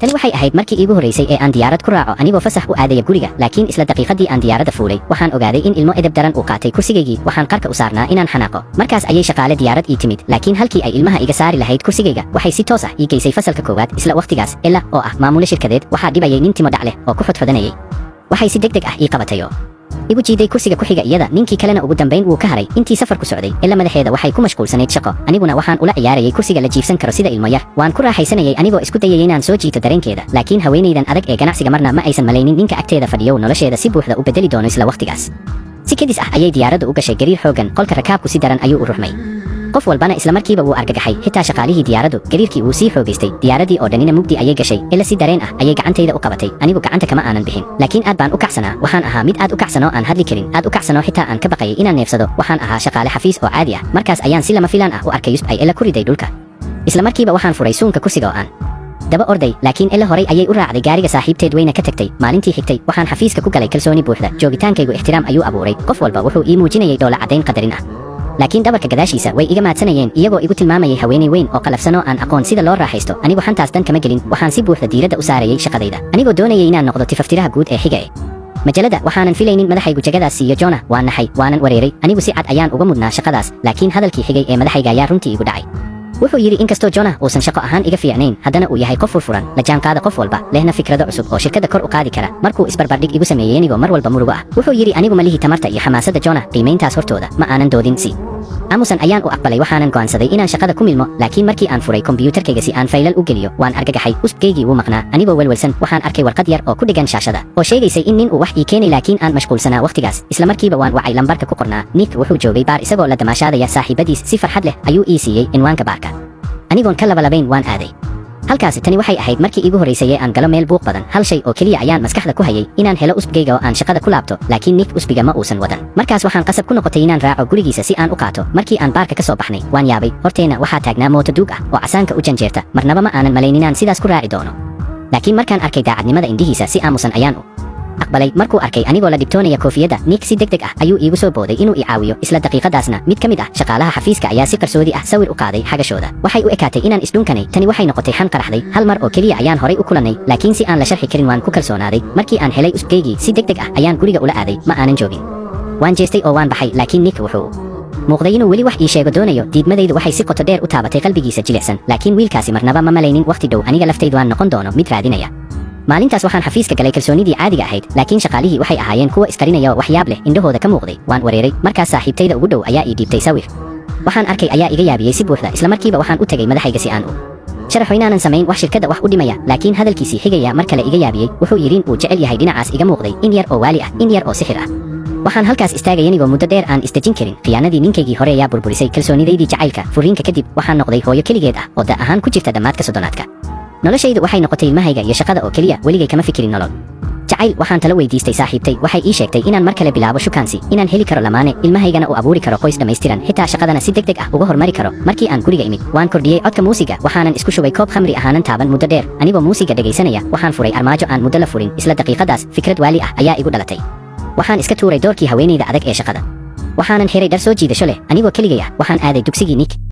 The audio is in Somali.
tani waxay ahayd markii iigu horeysay ee aan diyaarad ku raaco anigoo fasax u aadaya guriga, laakiin isla daqiiqadii aan diyaaradda fuulay waxaan ogaaday in ilmo edeb daran uu qaatay kursigaygii. waxaan qarka u saarnaa inaan xanaaqo. markaas ayay shaqaale diyaarad ii timid, laakiin halkii ay ilmaha iga saari lahayd kursigayga waxay si toos ah ii geysay fasalka koowaad. isla waqtigaas Ella oo ah maamule shirkadeed waxaa dhibayay nin timo dhac leh oo ku xodxodanayay. waxay si degdeg ah ii qabatay oo igu jiiday kursiga ku xiga iyada. ninkii kalena ugu dambayn wuu ka haray intii safarku socday. Ella madaxeeda waxay ku mashquulsanayd shaqo, aniguna waxaan ula ciyaarayay kursiga la jiifsan karo sida ilmo yar. waan ku raaxaysanayay anigoo isku dayayay inaan soo jiito dareenkeeda, laakiin haweenaydan adag ee ganacsiga marna ma aysan malaynin ninka agteeda fadhiyo nolosheeda si buuxda u bedeli doono isla waqtigaas. si kedis ah ayay diyaaraddu u gashay gariir xooggan. qolka rakaabku si daran ayuu u ruxmay. qof walbana isla markiiba wuu argagaxay, xitaa shaqaalihii diyaaraddu. gariirkii wuu sii xoogaystay, diyaaradii oo dhanina mugdi ayay gashay. Ella si dareen ah ayay gacantayda u qabatay, anigu gacanta kama aanan bixin, laakiin aad baan u kacsanaa. waxaan ahaa mid aad u kacsanoo aan hadli karin, aad u kacsanoo xitaa aan ka baqayay inaan neefsado. waxaan ahaa shaqaale xafiis oo caadi ah. markaas ayaan si lama filaan ah u arkay yusb ay Ella ku riday dhulka. isla markiiba waxaan furay suunka kursiga oo aan daba orday, laakiin Ella horay ayay u raacday gaariga saaxiibteed wayna ka tagtay. maalintii xigtay waxaan xafiiska ku galay kalsooni buuxda. joogitaankaygu ixtiraam ayuu abuuray. qof walba wuxuu ii muujinayay dhoola caddayn qadarin ah, laakiin dhabarka gadaashiisa way iga maadsanayeen iyagoo igu tilmaamayay haweeney weyn oo qalafsan oo aan aqoon sida loo raaxaysto. anigu xantaas dan kama gelin, waxaan si buuxda diiradda u saarayay shaqadayda, anigoo doonayay inaan noqdo tifaftiraha guud ee xiga ee majalada. waxaanan filaynin madaxaygu jagadaas siiyo Jonah. waan naxay, waanan wareeray. anigu si cad ayaan uga mudnaa shaqadaas, laakiin hadalkii xigay ee madaxayga ayaa runtii igu dhacay. wuxuu yidhi inkastoo Jonah uusan shaqo ahaan iga fiicnayn, haddana uu yahay qof furfuran, la jaanqaada qof walba, lehna fikrado cusub oo shirkadda kor u qaadi kara. markuu isbarbardhig igu sameeyey anigoo mar walba murugo ah, wuxuu yidhi anigu ma lihi tamarta iyo xamaasadda Jonah. qiimayntaas hortooda ma aanan doodin. si aamusan ayaan u aqbalay. waxaanan go'aansaday inaan shaqada ku milmo, laakiin markii aan furay kombiyuutarkayga si aan faylal u geliyo waan argagaxay. usbkaygii wuu maqnaa. anigoo welwelsan waxaan arkay warqad yar oo ku dhigan shaashada oo sheegaysay in nin uu wax ii keenay, laakiin aan mashquulsanaa waqtigaas. isla markiiba waan wacay lambarka ku qornaa. Nick wuxuu joogay baar isagoo la damaashaadaya saaxiibadiis. si farxad leh ayuu ii siiyey cinwaanka baarka, anigoon ka labalabayn waan aaday halkaas. tani waxay ahayd markii iigu horeysay ee aan galo meel buuq badan. hal shay oo keliya ayaan maskaxda ku hayay, inaan helo usbigayga oo aan shaqada ku laabto, laakiin Nick usbiga ma uusan wadan. markaas waxaan qasab ku noqotay inaan raaco gurigiisa si aan u qaato. markii aan baarka ka soo baxnay waan yaabay. horteena waxaa taagnaa mooto duug ah oo casaanka u janjeerta. marnaba ma aanan malayn inaan sidaas ku raaci doono, laakiin markaan arkay daacadnimada indhihiisa si aamusan ayaan u aqbalay. markuu arkay anigoo la dhibtoonaya koofiyadda, Nick si degdeg ah ayuu iigu soo booday inuu i caawiyo. isla daqiiqadaasna mid ka mid ah shaqaalaha xafiiska ayaa si qarsoodi ah sawir u qaaday xagashooda. waxay u ekaatay inaan isdhunkanay. tani waxay noqotay xan qaraxday. hal mar oo keliya ayaan horay u kulannay, laakiin si aan la sharxi karin waan ku kalsoonaaday. markii aan helay usbkaygii si degdeg ah ayaan guriga ula aaday. ma aanan joogin, waan jeestay oo waan baxay, laakiin Nick wuxuu muuqday inuu weli wax ii sheego doonayo. diidmadaydu waxay si qoto dheer u taabatay qalbigiisa jilicsan, laakiin wiilkaasi marnaba ma malaynin waqti dhow aniga laftaydu aan noqon doono mid raadinaya. maalintaas waxaan xafiiska galay kalsoonidii caadiga ahayd, laakiin shaqaalihii waxay ahaayeen kuwa iskarinaya oo waxyaab leh indhahooda ka muuqday. waan wareeray. markaas saaxiibtayda ugu dhow ayaa ii dhiibtay sawir. waxaan arkay ayaa iga yaabiyey si buuxda. isla markiiba waxaan u tegay madaxayga si aan u sharaxo inaanan samayn wax shirkadda wax u dhimaya, laakiin hadalkiisii xigaya mar kale iga yaabiyey. wuxuu yidhi in uu jecel yahay dhinacaas iga muuqday, in yar oo waali ah, in yar oo sixir ah. waxaan halkaas istaagay anigoo muddo dheer aan isdejin karin. khiyaanadii ninkaygii hore ayaa burburisay kalsoonidaydii jacaylka. furiinka kadib waxaan noqday hooyo keligeed ah oo da ahaan ku jirta dhammaadka soddonaadka. noloshaydu waxay noqotay ilmahayga iyo shaqada oo keliya, weligay kama fikirin nolol jacayl. waxaan talo weydiistay saaxiibtay. waxay ii sheegtay inaan mar kale bilaabo shukaansi, inaan heli karo lamaane, ilmahaygana u abuuri karo qoys dhammaystiran, xitaa shaqadana si degdeg ah uga hormari karo. markii aan guriga imid waan kordhiyey codka muusiga. waxaanan isku shubay koob khamri ahaanan taaban muddo dheer. anigoo muusiga dhegaysanaya waxaan furay armaajo aan muddo la furin. isla daqiiqadaas fikrad waali ah ayaa igu dhalatay. waxaan iska tuuray doorkii haweenayda adag ee shaqada. waxaanan xiray dhar soo jiidasho leh anigoo keligay ah. waxaan aaday dugsigii Nick.